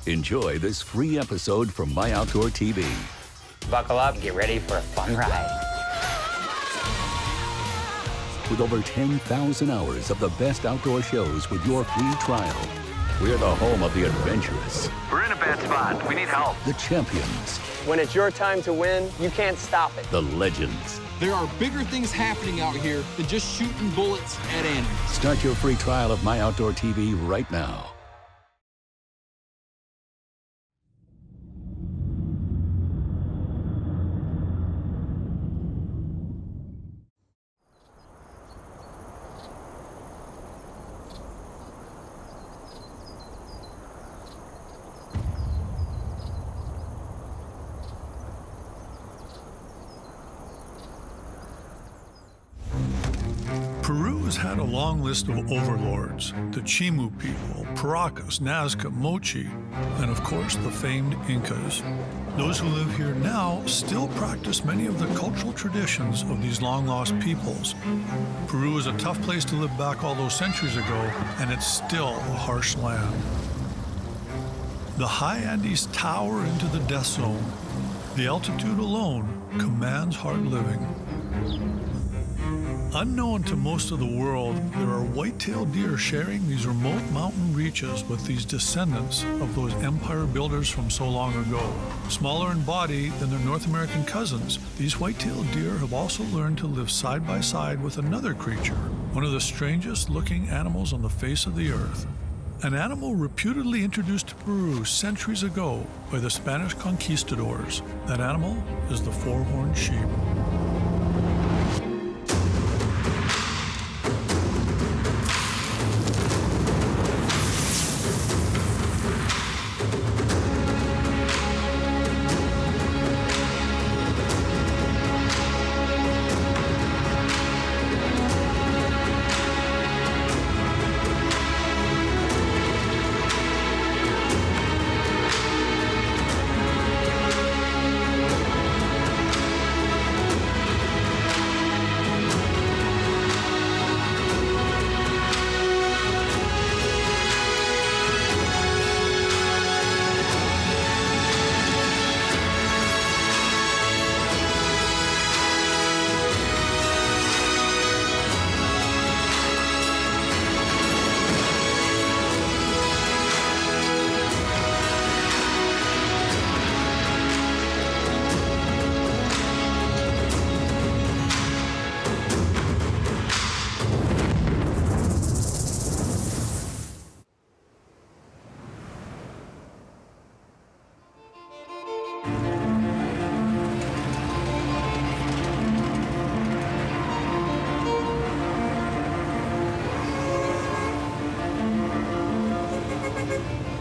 Enjoy this free episode from MyOutdoorTV. Buckle up, get ready for a fun ride. With over 10,000 hours of the best outdoor shows with your free trial, we're the home of the adventurous. We're in a bad spot. We need help. The champions. When it's your time to win, you can't stop it. The legends. There are bigger things happening out here than just shooting bullets at Andes. Start your free trial of MyOutdoorTV right now. Peru has had a long list of overlords, the Chimu people, Paracas, Nazca, Mochi, and of course the famed Incas. Those who live here now still practice many of the cultural traditions of these long-lost peoples. Peru is a tough place to live back all those centuries ago, and it's still a harsh land. The high Andes tower into the death zone. The altitude alone commands hard living. Unknown to most of the world, there are white-tailed deer sharing these remote mountain reaches with these descendants of those empire builders from so long ago. Smaller in body than their North American cousins, these white-tailed deer have also learned to live side by side with another creature, one of the strangest looking animals on the face of the earth. An animal reputedly introduced to Peru centuries ago by the Spanish conquistadors. That animal is the four-horned sheep.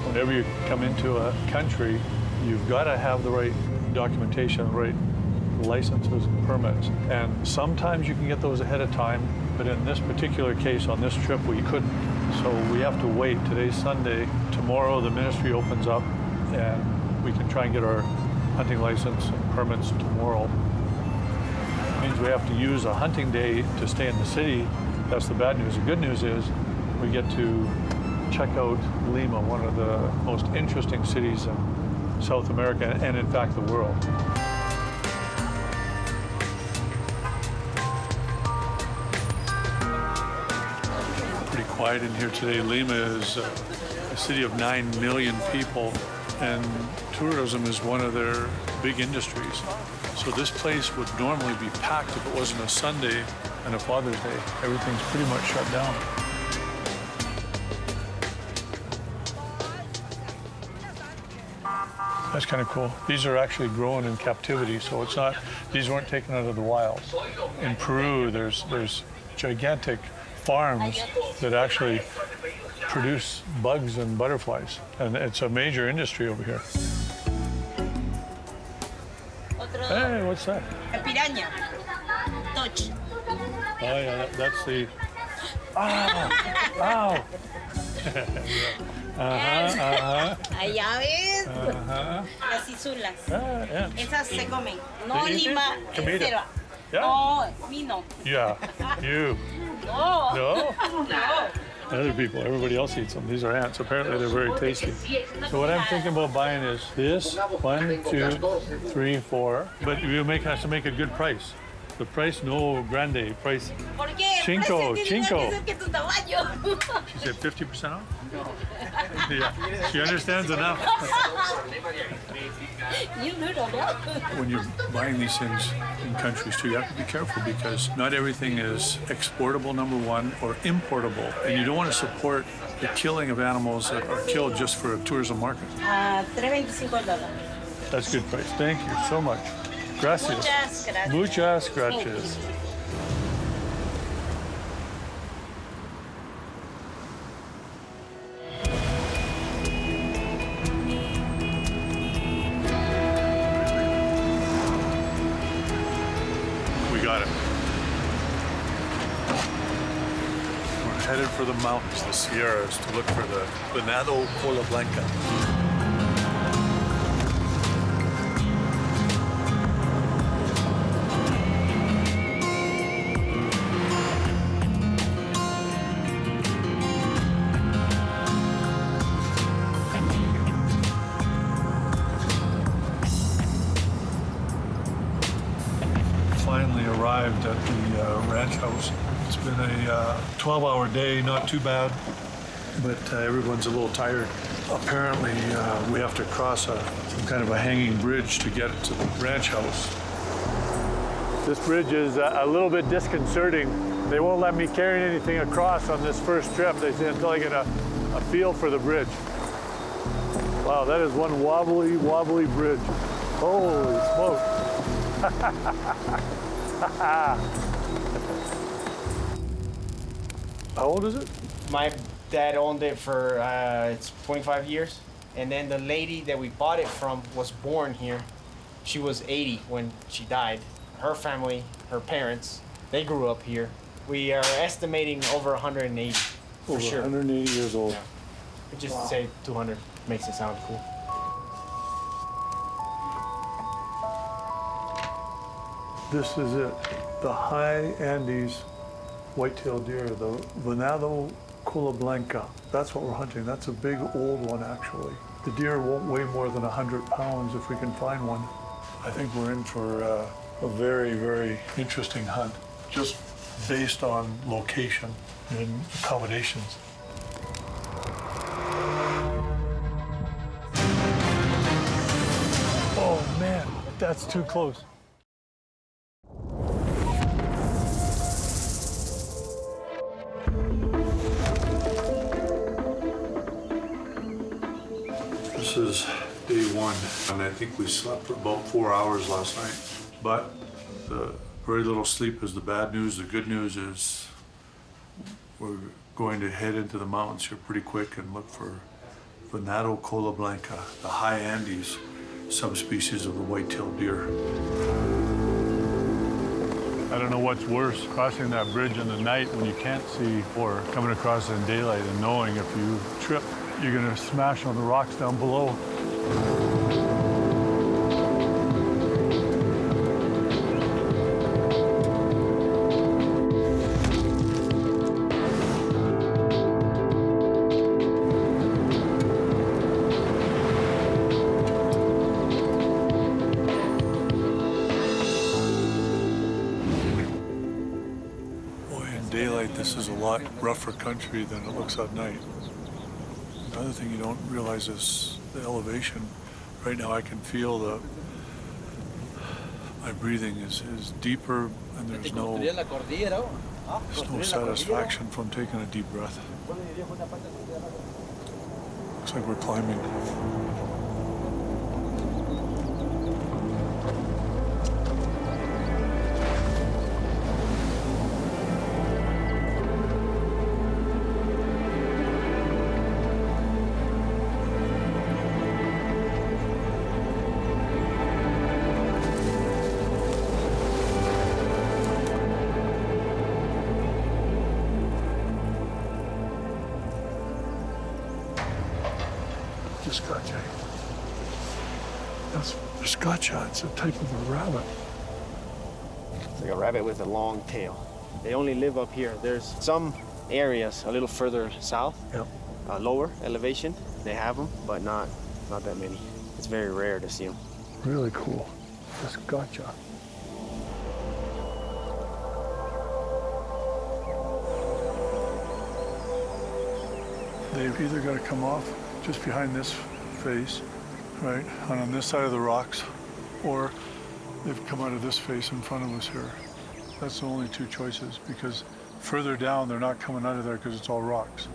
Whenever you come into a country, you've got to have the right documentation, the right licenses and permits. And sometimes you can get those ahead of time, but in this particular case, on this trip, we couldn't. So we have to wait. Today's Sunday. Tomorrow, the ministry opens up, and we can try and get our hunting license and permits tomorrow. It means we have to use a hunting day to stay in the city. That's the bad news. The good news is we get to check out Lima, one of the most interesting cities in South America and in fact the world. Pretty quiet in here today. Lima is a city of 9 million people, and tourism is one of their big industries. So this place would normally be packed if it wasn't a Sunday and a Father's Day. Everything's pretty much shut down. That's kind of cool. These are actually grown in captivity, so it's not, these weren't taken out of the wild. In Peru, there's gigantic farms that actually produce bugs and butterflies, and it's a major industry over here. Hey, what's that? A piranha. Touch. Oh yeah, that's the, ow, ow. Allá ves. Las isulas. Yeah. Esas se comen. No, Lima, Comida. selva. Yeah. No, mi no. Yeah, you. No. No? No. Other people, everybody else eats them. These are ants. Apparently, they're very tasty. So what I'm thinking about buying is this, 1, 2, 3, 4. But you have to make a good price. The price, no grande price. Cinco. She said 50% off? Yeah, she understands enough. When you're buying these things in countries too, you have to be careful because not everything is exportable, number one, or importable. And you don't want to support the killing of animals that are killed just for a tourism market. $3.25. That's a good price. Thank you so much. Gracias. Muchas gracias. Muchas gracias. We got it. We're headed for the mountains, the Sierras, to look for the Venado Cola Blanca. Finally arrived at the ranch house. It's been a 12-hour day, not too bad, but everyone's a little tired. Apparently, we have to cross some kind of a hanging bridge to get to the ranch house. This bridge is a little bit disconcerting. They won't let me carry anything across on this first trip. They say until I get a feel for the bridge. Wow, that is one wobbly, wobbly bridge. Holy smoke. How old is it? My dad owned it for it's 25 years, and then the lady that we bought it from was born here. She was 80 when she died. Her family, her parents, they grew up here. We are estimating over 180 for sure. 180 years old. Yeah. We just say 200 makes it sound cool. This is it, the high Andes white-tailed deer, the Venado Cola Blanca. That's what we're hunting. That's a big old one, actually. The deer won't weigh more than 100 pounds if we can find one. I think we're in for a very, very interesting hunt, just based on location and accommodations. Oh man, that's too close. This is day one, and I think we slept for about 4 hours last night. But the very little sleep is the bad news. The good news is we're going to head into the mountains here pretty quick and look for Venado Cola Blanca, the high Andes subspecies of the white-tailed deer. I don't know what's worse, crossing that bridge in the night when you can't see, or coming across in daylight and knowing if you trip, you're gonna smash on the rocks down below. Boy, in daylight, this is a lot rougher country than it looks at night. Another thing you don't realize is the elevation. Right now I can feel my breathing is deeper, and there's no satisfaction from taking a deep breath. Looks like we're climbing. Scotcha, it's a type of a rabbit. It's like a rabbit with a long tail. They only live up here. There's some areas a little further south, Yep. lower elevation, they have them, but not that many. It's very rare to see them. Really cool. Just gotcha. They've either got to come off just behind this face, right, and on this side of the rocks, or they've come out of this face in front of us here. That's the only two choices, because further down, they're not coming out of there because it's all rocks.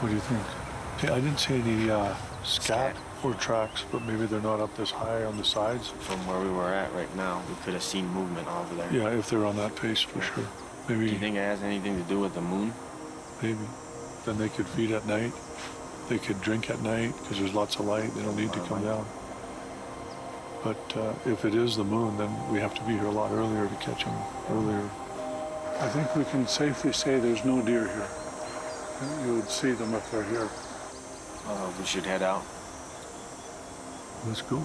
What do you think? Hey, I didn't see any scat or tracks, but maybe they're not up this high on the sides. From where we were at right now, we could have seen movement over there. Yeah, if they're on that pace, for sure. Maybe. Do you think it has anything to do with the moon? Maybe. Then they could feed at night. They could drink at night because there's lots of light. They don't need to come down. But if it is the moon, then we have to be here a lot earlier to catch them earlier. I think we can safely say there's no deer here. You would see them if they're here. We should head out. Let's go.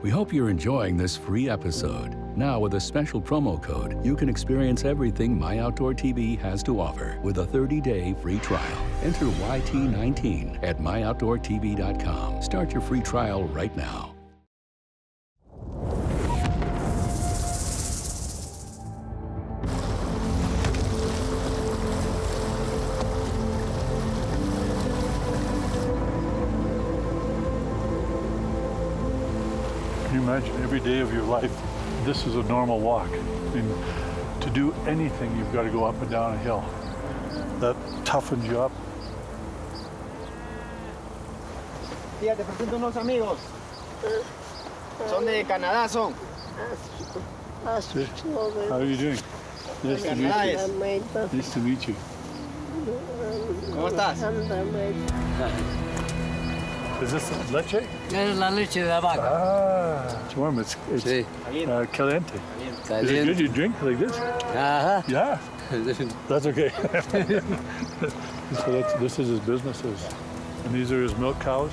We hope you're enjoying this free episode. Now, with a special promo code, you can experience everything MyOutdoorTV has to offer with a 30-day free trial. Enter YT19 at MyOutdoorTV.com. Start your free trial right now. Can you imagine every day of your life, this is a normal walk? I mean, to do anything, you've got to go up and down a hill. That toughens you up. Tía, te presento unos amigos. Son de Canadá, son. How are you doing? Nice to meet you. Nice to meet you. ¿Cómo estás? Is this leche? Es la leche de vaca. Ah, it's warm. It's Sí. caliente. Is it good you drink like this? Ajá. Yeah. That's okay. So this is his businesses. And these are his milk cows.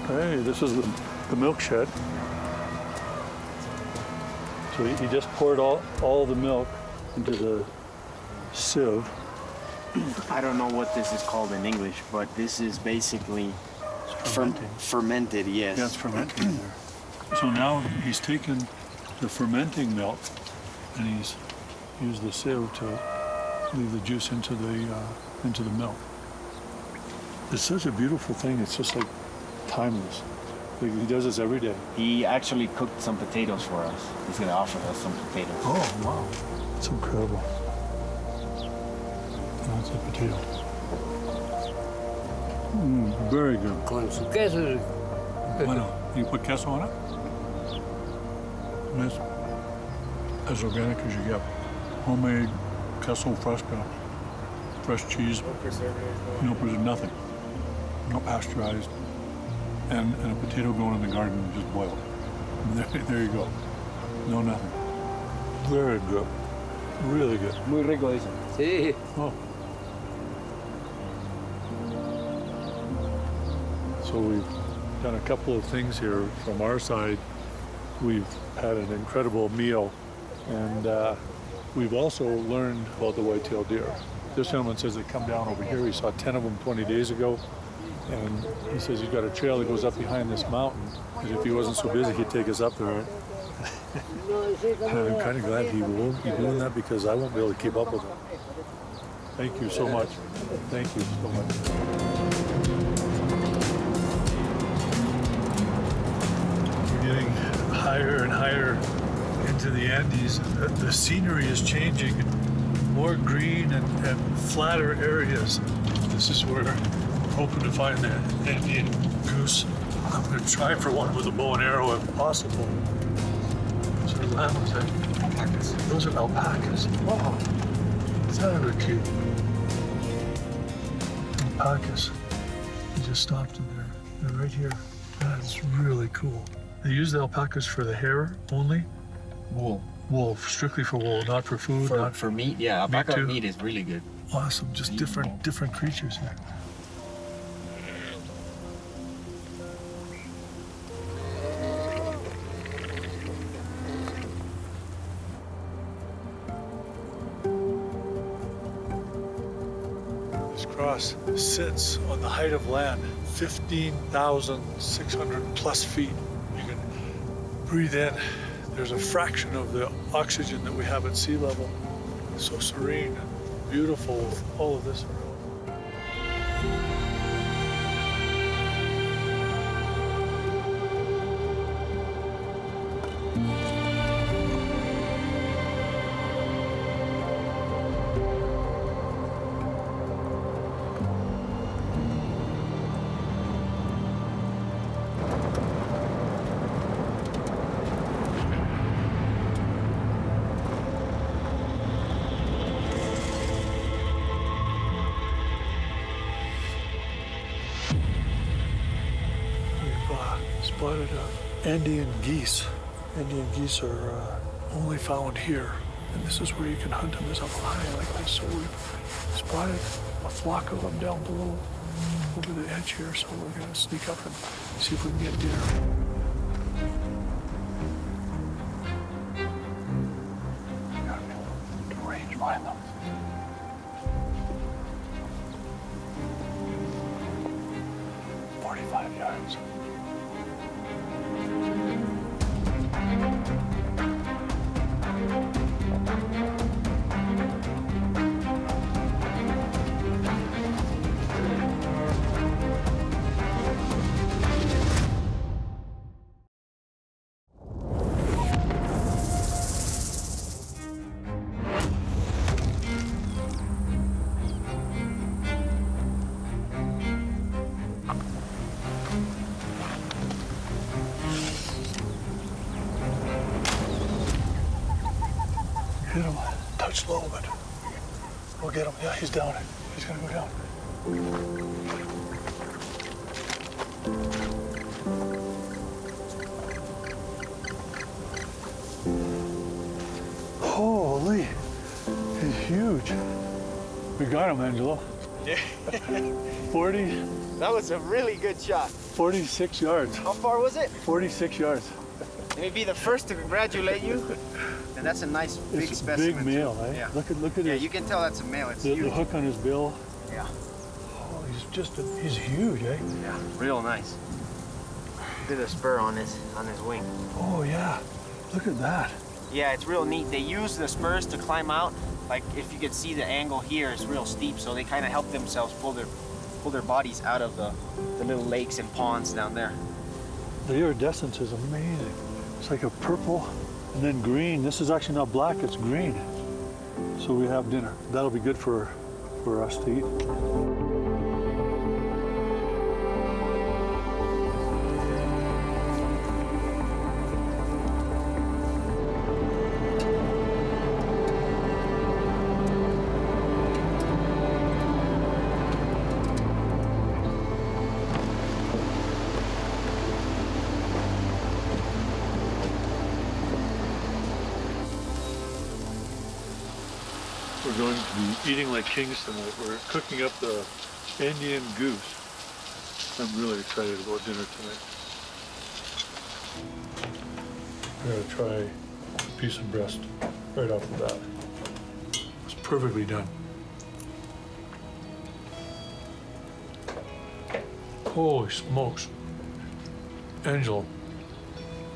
Hey, this is the milk shed. So he just poured all the milk into the sieve. I don't know what this is called in English, but this is basically fermented, yes. Yeah, it's fermented in there. So now he's taken the fermenting milk and he's used the sieve to leave the juice into the milk. It's such a beautiful thing. It's just like timeless. Like he does this every day. He actually cooked some potatoes for us. He's gonna offer us some potatoes. Oh, wow. It's incredible. That's a potato. Very good. Con su queso. Bueno, you put queso on it? And it's as organic as you get. Homemade queso fresco. Fresh cheese. No preservative, nothing. No pasteurized. And a potato growing in the garden just boiled. There you go. No nothing. Very good. Really good. Muy rico, dice. Sí. Oh. So we've done a couple of things here from our side. We've had an incredible meal, and we've also learned about the white-tailed deer. This gentleman says they come down over here. He saw 10 of them 20 days ago, and he says he's got a trail that goes up behind this mountain, and if he wasn't so busy, he'd take us up there. And I'm kind of glad he won't be doing that because I won't be able to keep up with him. Thank you so much. Thank you so much. We're getting higher and higher into the Andes. The scenery is changing. More green and flatter areas. This is where I'm hoping to find the Andean goose. I'm going to try for one with a bow and arrow if possible. So that was it. alpacas. Those are alpacas. Wow. Is that ever cute? Alpacas. They just stopped in there. They're right here. That's really cool. They use the alpacas for the hair only? Wool. Wool, strictly for wool, not for food, not For meat, yeah. Alpaca too. meat is really good. Awesome, just different creatures here. This cross sits on the height of land, 15,600 plus feet. You can breathe in. There's a fraction of the oxygen that we have at sea level. So serene and beautiful with all of this around. Spotted Andean geese. Andean geese are only found here, and this is where you can hunt them as up high like this. So we spotted a flock of them down below, over the edge here. So we're gonna sneak up and see if we can get dinner. Gotta be able to range find them. Yards. Hit him, touch low, but we'll get him. Yeah, he's down. He's gonna go down. Holy, he's huge. We got him, Angelo. Yeah. 40. That was a really good shot. 46 yards. How far was it? 46 yards. Let me be the first to congratulate you. And that's a nice big It's specimen. big male, eh? Yeah. Look at Yeah, his, you can tell that's a male. It's the huge. hook on his bill. Yeah. Oh, he's huge, eh? Yeah, real nice. Did a spur on his wing. Oh yeah, look at that. Yeah, it's real neat. They use the spurs to climb out. Like if you could see the angle here, it's real steep, so they kind of help themselves pull their bodies out of the little lakes and ponds down there. The iridescence is amazing. It's like a purple and then green. This is actually not black, it's green. So we have dinner. That'll be good for us to eat. We're going to be eating like kings tonight. We're cooking up the Andean goose. I'm really excited about dinner tonight. We're gonna try a piece of breast right off the bat. It's perfectly done. Holy smokes. Angelo,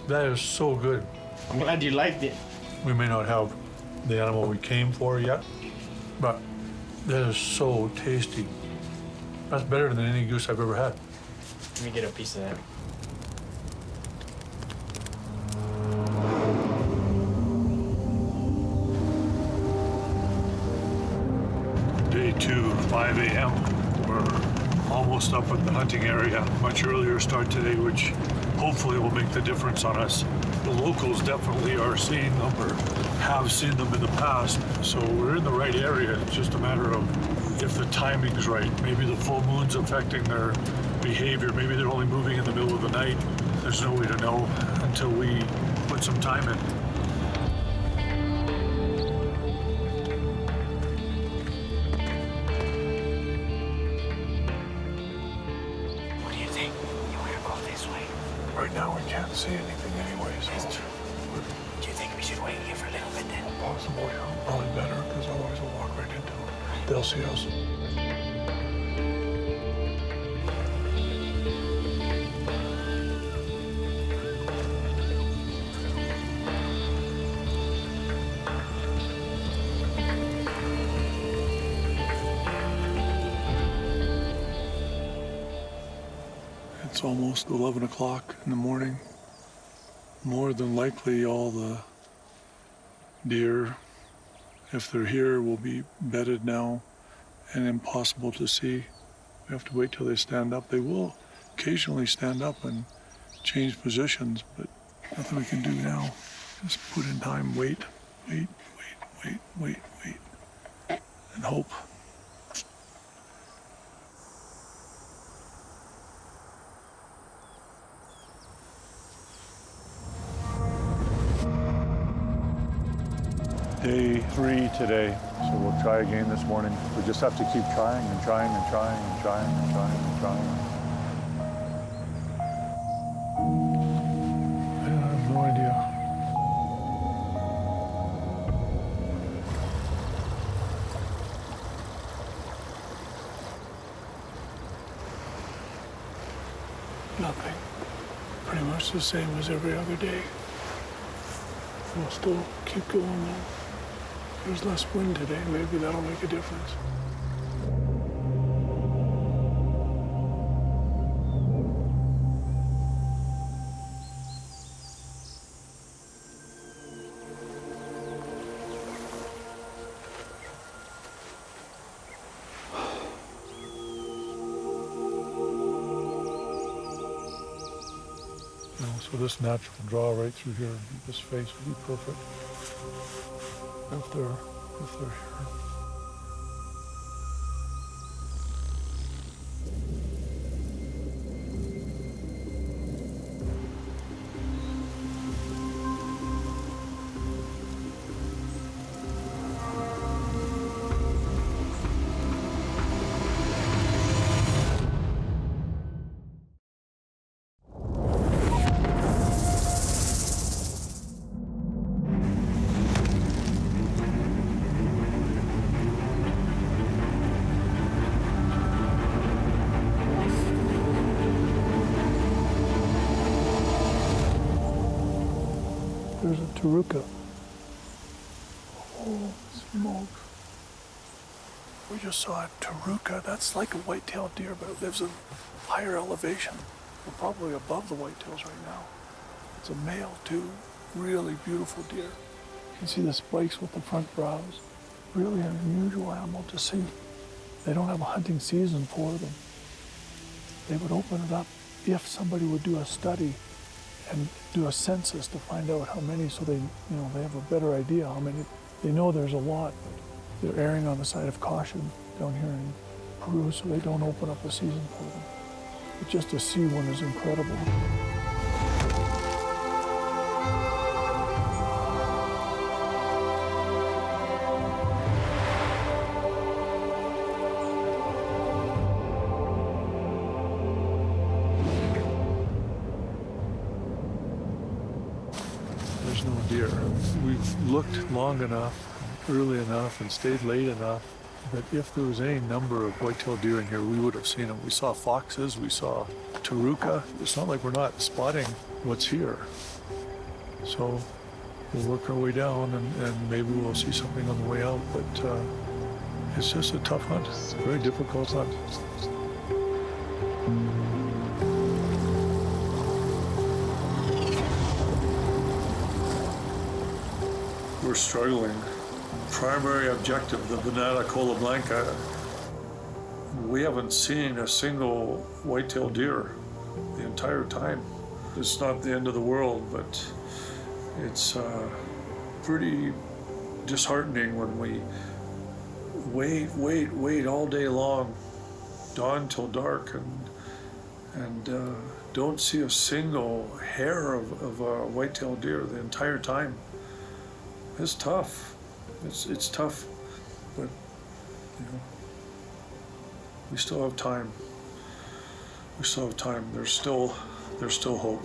that is so good. I'm glad you liked it. We may not have the animal we came for yet, but that is so tasty. That's better than any goose I've ever had. Let me get a piece of that. Day 2, 5 a.m. We're almost up at the hunting area. Much earlier start today, which hopefully will make the difference on us. The locals definitely are seeing them or have seen them in the past, so we're in the right area. It's just a matter of if the timing's right. Maybe the full moon's affecting their behavior. Maybe they're only moving in the middle of the night. There's no way to know until we put some time in. What do you think? You want to go this way? Right now we can't see anything anyway, so... That's true. Do you think we should wait here for a little bit then? Possible, yeah. Probably better, because otherwise we'll walk right into them. They'll see us. It's almost 11 o'clock in the morning. More than likely all the deer, if they're here, will be bedded now and impossible to see. We have to wait till they stand up. They will occasionally stand up and change positions, but nothing we can do now. Just put in time, wait, and hope. Day 3 today, so we'll try again this morning. We just have to keep trying and trying and trying and trying and trying and trying. I have no idea. Nothing. Pretty much the same as every other day. We'll still keep going though. There's less wind today, maybe that'll make a difference. So this natural draw right through here, this face would be perfect if they're here. There's a taruka. Oh, smoke. We just saw a taruka. That's like a white-tailed deer, but it lives in higher elevation. We're probably above the whitetails right now. It's a male, too. Really beautiful deer. You can see the spikes with the front brows. Really an unusual animal to see. They don't have a hunting season for them. They would open it up if somebody would do a study and do a census to find out how many, so they have a better idea how many. They know there's a lot, but they're erring on the side of caution down here in Peru, so they don't open up a season for them. But just to see one is incredible. There's no deer. We've looked long enough, early enough, and stayed late enough that if there was any number of white-tailed deer in here, we would have seen them. We saw foxes, we saw taruka. It's not like we're not spotting what's here. So we'll work our way down and maybe we'll see something on the way out, but it's just a tough hunt. It's a very difficult hunt. We're struggling. Primary objective, the Venata Cola Blanca. We haven't seen a single white-tailed deer the entire time. It's not the end of the world, but it's pretty disheartening when we wait all day long, dawn till dark, and don't see a single hair of a white-tailed deer the entire time. It's tough. It's tough, but you know, we still have time. We still have time. There's still hope.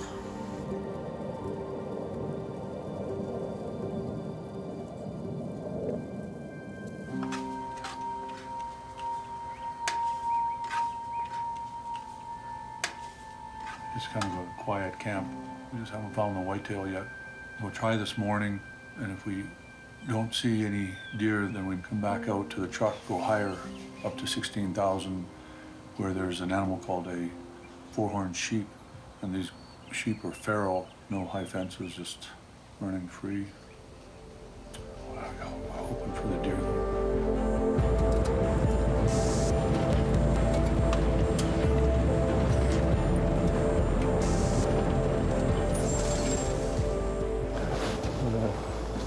It's kind of a quiet camp. We just haven't found the whitetail yet. We'll try this morning, and if we don't see any deer, then we come back out to the truck, go higher up to 16,000, where there's an animal called a four-horned sheep, and these sheep are feral, no high fences, just running free. I'm hoping for the deer.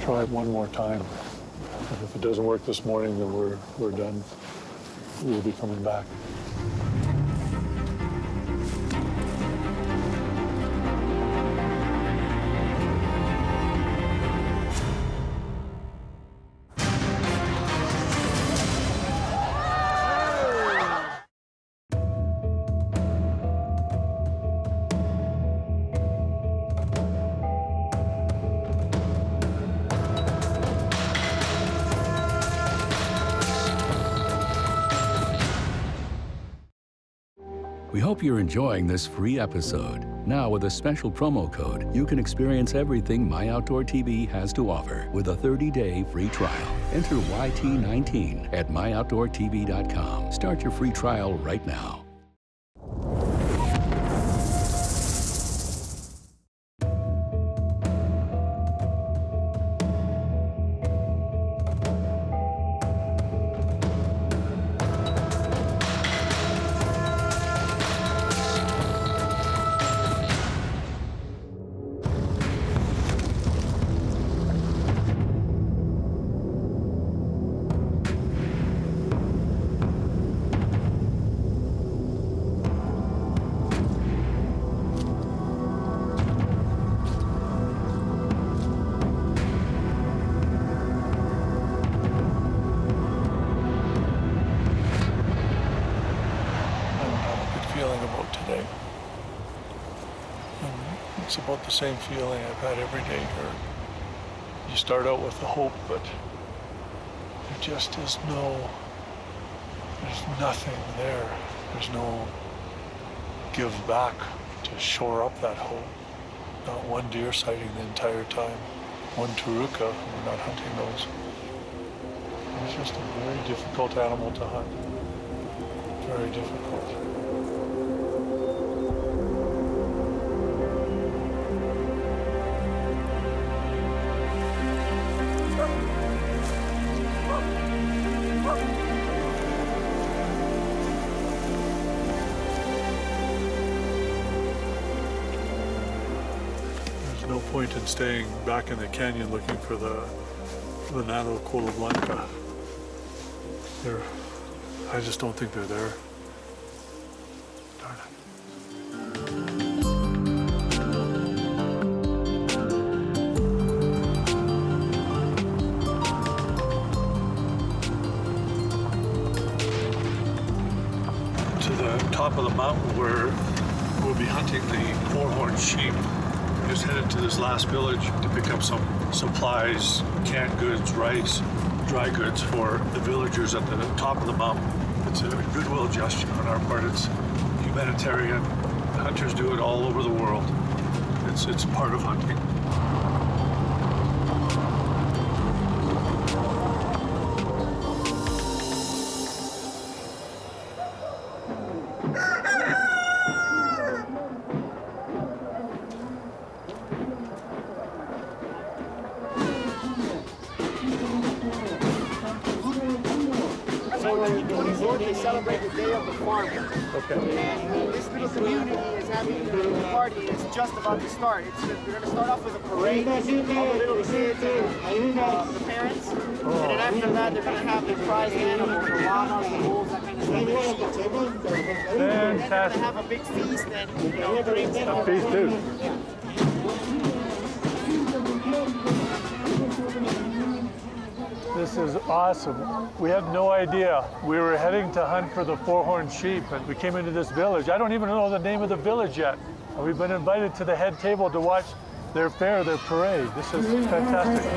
Try it one more time. And if it doesn't work this morning, then we're done. We'll be coming back. We hope you're enjoying this free episode. Now, with a special promo code, you can experience everything MyOutdoorTV has to offer with a 30-day free trial. Enter YT19 at MyOutdoorTV.com. Start your free trial right now. It's about the same feeling I've had every day here. You start out with the hope, but there just is there's nothing there. There's no give back to shore up that hope. Not one deer sighting the entire time. One taruka, we're not hunting those. It's just a very difficult animal to hunt. Very difficult. No point in staying back in the canyon looking for the Venado Cola Blanca. I just don't think they're there. Darn it. To the top of the mountain where we'll be hunting the four-horned sheep. Just headed to this last village to pick up some supplies, canned goods, rice, dry goods for the villagers at the top of the mountain. It's a goodwill gesture on our part. It's humanitarian. Hunters do it all over the world. It's part of hunting. resort, they celebrate the Day of the Farmer. Okay. And this little community is having a party that's just about to start. We're going to start off with a parade, all the little kids and the parents. And then after that, they're going to have their prized animals, the llamas, the bulls, that kind of stuff. And then they're going to have a big feast and drinks and all Feast too. Yeah. This is awesome. We had no idea. We were heading to hunt for the four-horned sheep, and we came into this village. I don't even know the name of the village yet. And we've been invited to the head table to watch their fair, their parade. This is fantastic.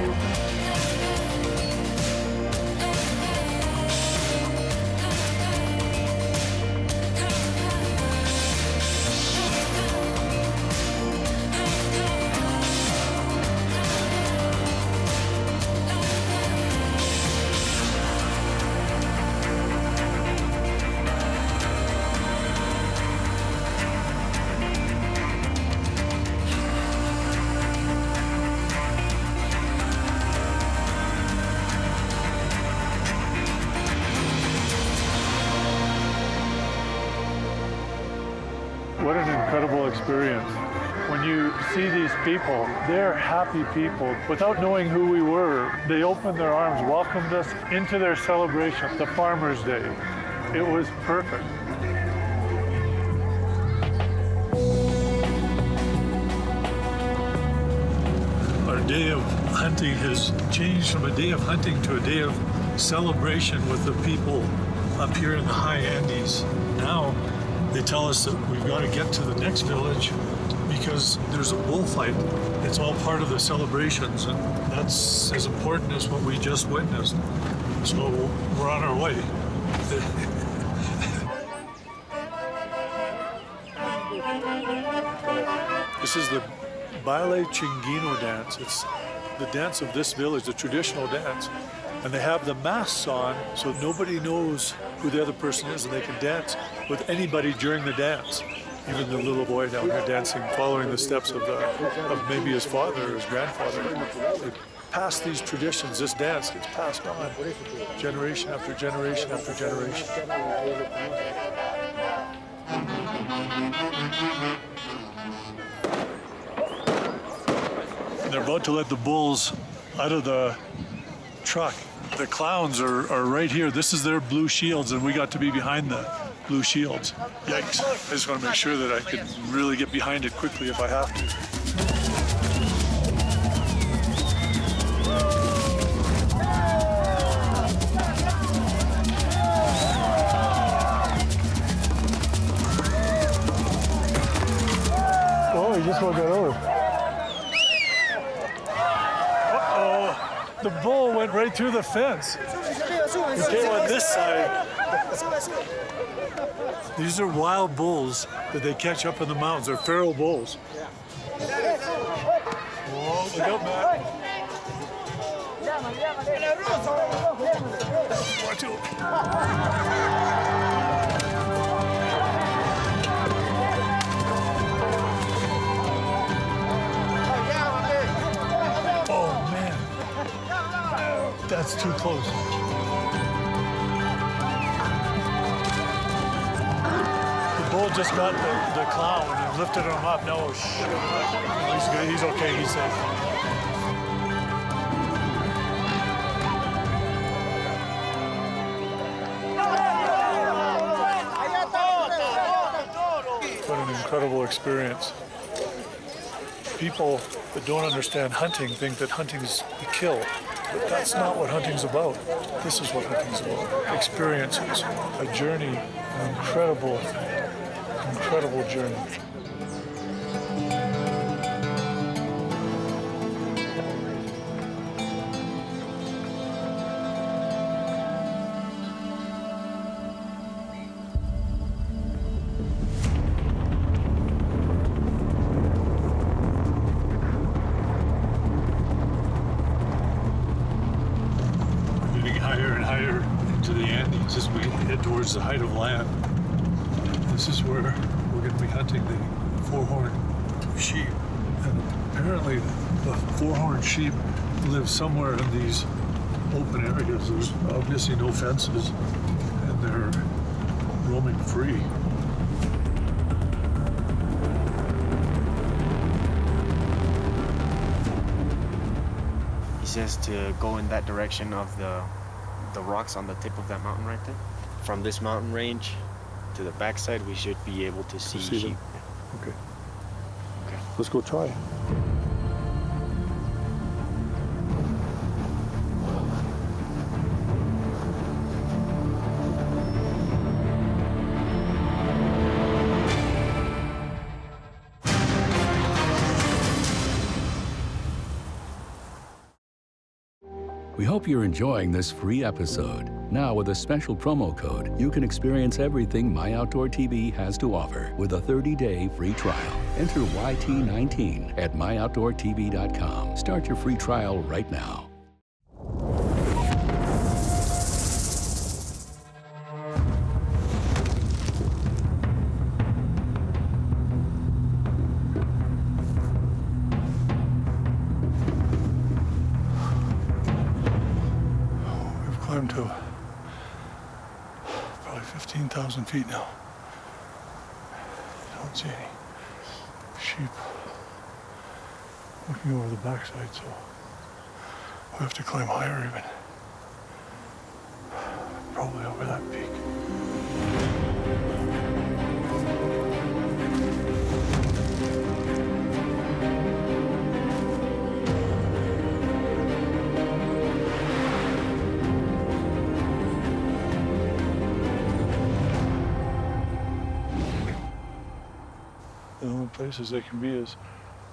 What an incredible experience. When you see these people, they're happy people. Without knowing who we were, they opened their arms, welcomed us into their celebration, the Farmer's Day. It was perfect. Our day of hunting has changed from a day of hunting to a day of celebration with the people up here in the high Andes. Now, they tell us that we've got to get to the next village because there's a bullfight. It's all part of the celebrations, and that's as important as what we just witnessed. So we're on our way. This is the Baile Chinguino dance. It's the dance of this village, the traditional dance. And they have the masks on so nobody knows who the other person is, and they can dance with anybody during the dance. Even the little boy down here dancing, following the steps of maybe his father or his grandfather. They pass these traditions. This dance gets passed on generation after generation after generation. And they're about to let the bulls out of the truck. The clowns are right here. This is their blue shields, and we got to be behind the blue shields. Yikes. I just want to make sure that I could really get behind it quickly if I have to. Oh, he just walked that over. The bull went right through the fence. He came on this side. These are wild bulls that they catch up in the mountains. They're feral bulls. Whoa, look out, Matt. Watch out. That's too close. The bull just got the clown and lifted him up. No, he's good. He's okay. He's safe. What an incredible experience. People that don't understand hunting think that hunting is the kill. But that's not what hunting's about. This is what hunting's about. Experiences, a journey, an incredible, incredible journey. As we head towards the height of land, this is where we're going to be hunting the four-horned sheep. And apparently the four-horned sheep live somewhere in these open areas. There's obviously no fences, and they're roaming free. He says to go in that direction of the rocks on the tip of that mountain right there. From this mountain range to the backside, we should be able to see sheep. Them. Okay. Okay. Let's go try. We hope you're enjoying this free episode. Now, with a special promo code, you can experience everything MyOutdoorTV has to offer with a 30-day free trial. Enter YT19 at MyOutdoorTV.com. Start your free trial right now. Climbed to probably 15,000 feet now. I don't see any sheep looking over the backside, so we have to climb higher even. Probably over that peak. The only places they can be is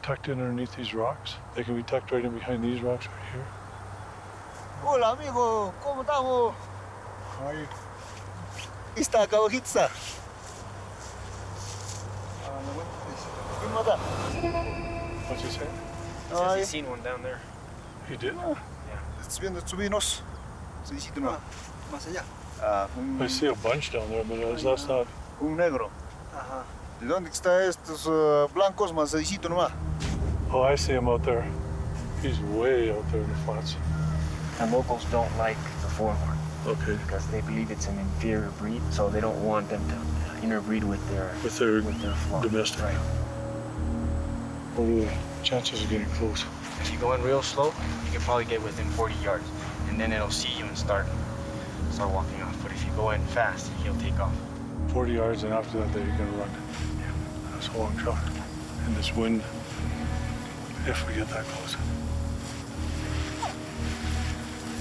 tucked in underneath these rocks. They can be tucked right in behind these rocks right here. Hola amigo, ¿cómo estamos? Ahí está acá abajito. ¿Quién mata? What's he saying? He says he's seen one down there. He did? Yeah. Subimos. Más allá. I see a bunch down there, but that's not... Un negro. Ajá. ¿De dónde está estos blancos más allícito nomás? Oh, I see him out there. He's way out there in the flats. And locals don't like the foreign Okay. because they believe it's an inferior breed, so they don't want them to interbreed with their flock. Domestic. Right. What are the chances of getting close? If you go in real slow, you can probably get within 40 yards, and then it'll see you and start walking off. But if you go in fast, he'll take off. 40 yards, and after that, then you're gonna run. Yeah. That's a long shot. And this wind, if we get that close.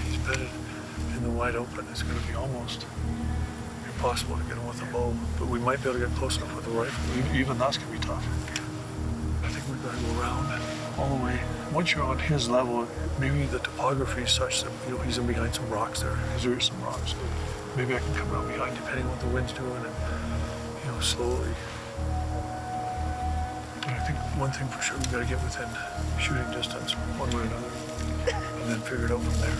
He's bedded in the wide open. It's gonna be almost impossible to get him with a bow, but we might be able to get close enough with a rifle. Even that's gonna be tough. I think we've got to go around all the way. Once you're on his level, maybe the topography is such that, you know, he's in behind some rocks there, because there is some rocks. Maybe I can come around behind, depending on what the wind's doing, and, you know, slowly. But I think one thing for sure, we've got to get within shooting distance, one way or another, and then figure it out from there.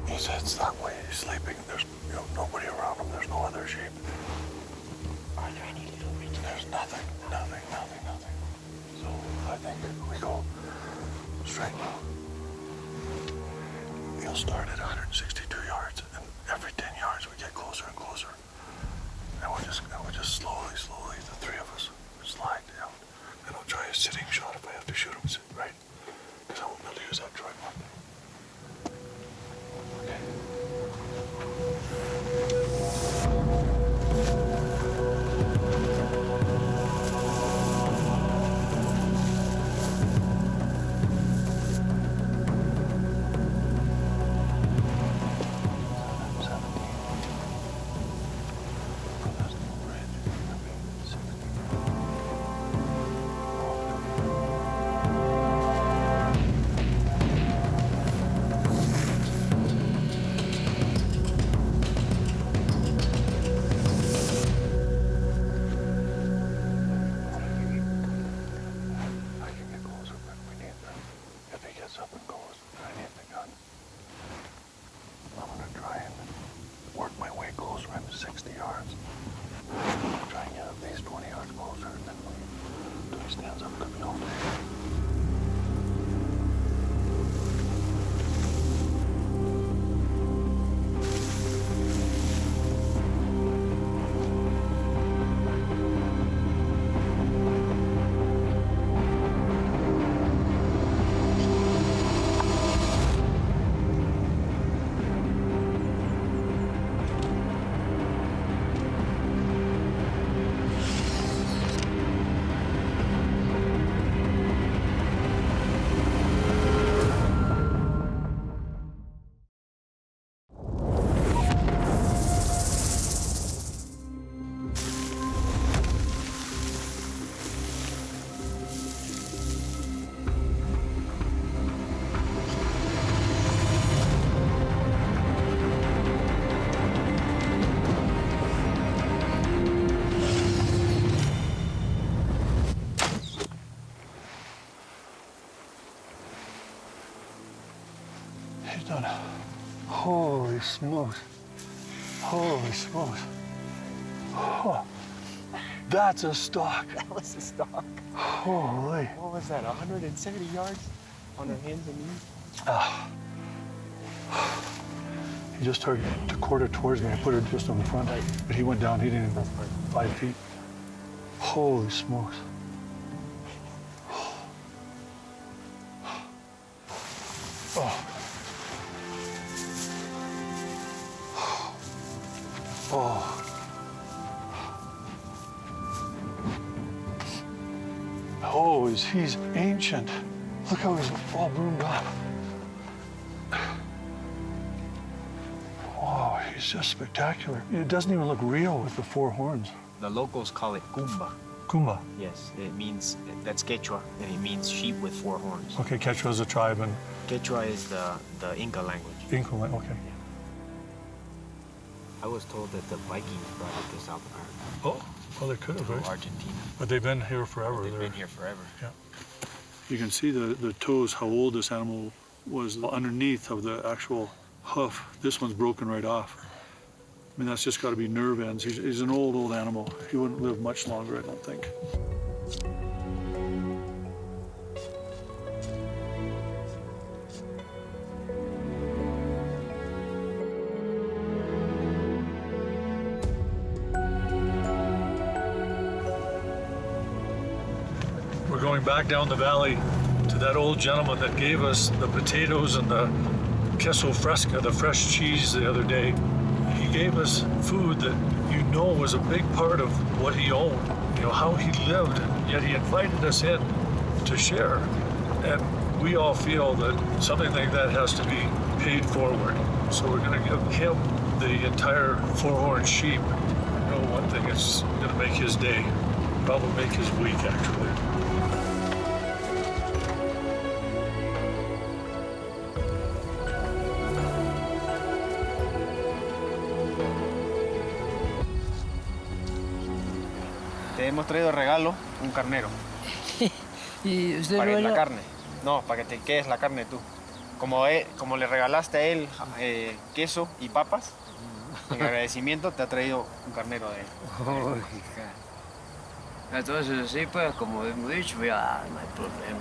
His head's that way, he's sleeping. There's, you know, nobody around him. There's no other sheep. Are there any little ridges? There's nothing. So I think we go straight. We'll start at 162 yards, and every 10 yards we get closer and closer. And we'll just slowly, the three of us, slide down. And I'll try a sitting shot if I have to shoot him right, because I won't be able to use that tripod. Okay. done. Holy smokes. Holy smokes. Oh, that's a stalk. That was a stalk. Holy. What was that, 170 yards on her hands and knees? Ah. He just started to quarter towards me. I put her just on the front, but he went down. He didn't even 5 feet. Holy smokes. Oh. Oh. Oh, he's ancient. Look how he's all broomed up. Oh, he's just spectacular. It doesn't even look real with the 4 horns. The locals call it Kumba. Kumba. Yes, it means, that's Quechua, and it means sheep with 4 horns. Okay, Quechua is a tribe, and Quechua is the Inca language. Inca, okay. I was told that the Vikings brought it to South America. Oh, well, they could have, right? Argentina. But they've been here forever. They've been here forever. Yeah. You can see the toes, how old this animal was underneath of the actual hoof. This one's broken right off. I mean, that's just got to be nerve ends. He's an old animal. He wouldn't live much longer, I don't think. We're going back down the valley to that old gentleman that gave us the potatoes and the queso fresca, the fresh cheese, the other day. He gave us food that was a big part of what he owned, how he lived, and yet he invited us in to share. And we all feel that something like that has to be paid forward. So we're going to give him the entire 4-horn sheep. I know one thing, it's going to make his day, probably make his week, actually. Te hemos traído regalo un carnero. ¿Y usted para no la era? carne. No, para que te quedes la carne tú. Como le regalaste a él queso y papas, en agradecimiento te ha traído un carnero de él. Oh, hija. Entonces, sí, pues, como hemos dicho, ya no hay problema.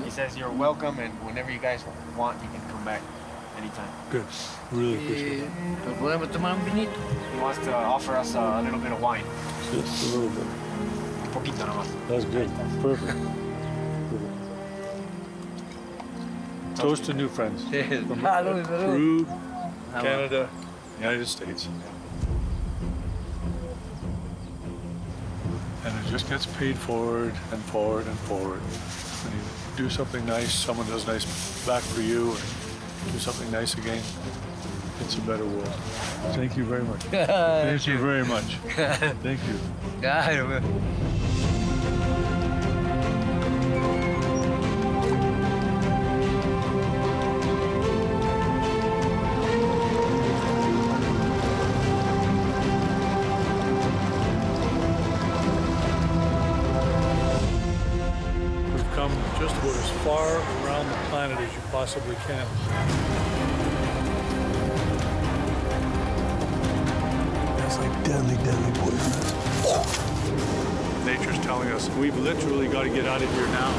He says you're welcome, and whenever you guys want, you can come back anytime. Good. Really appreciate it. ¿Nos podemos tomar un vinito? He wants to offer us a little bit of wine. Just a little bit. Un poquito nomás. That's good. Perfect. Toast to new friends. From Peru, Canada, United States. And it just gets paid forward and forward and forward. When you do something nice, someone does nice back for you, or do something nice again, it's a better world. Thank you very much. Thank you very much. Thank you. Claro. We've come just about as far around the planet as you possibly can. That's like deadly, deadly poisonous. Nature's telling us we've literally got to get out of here now.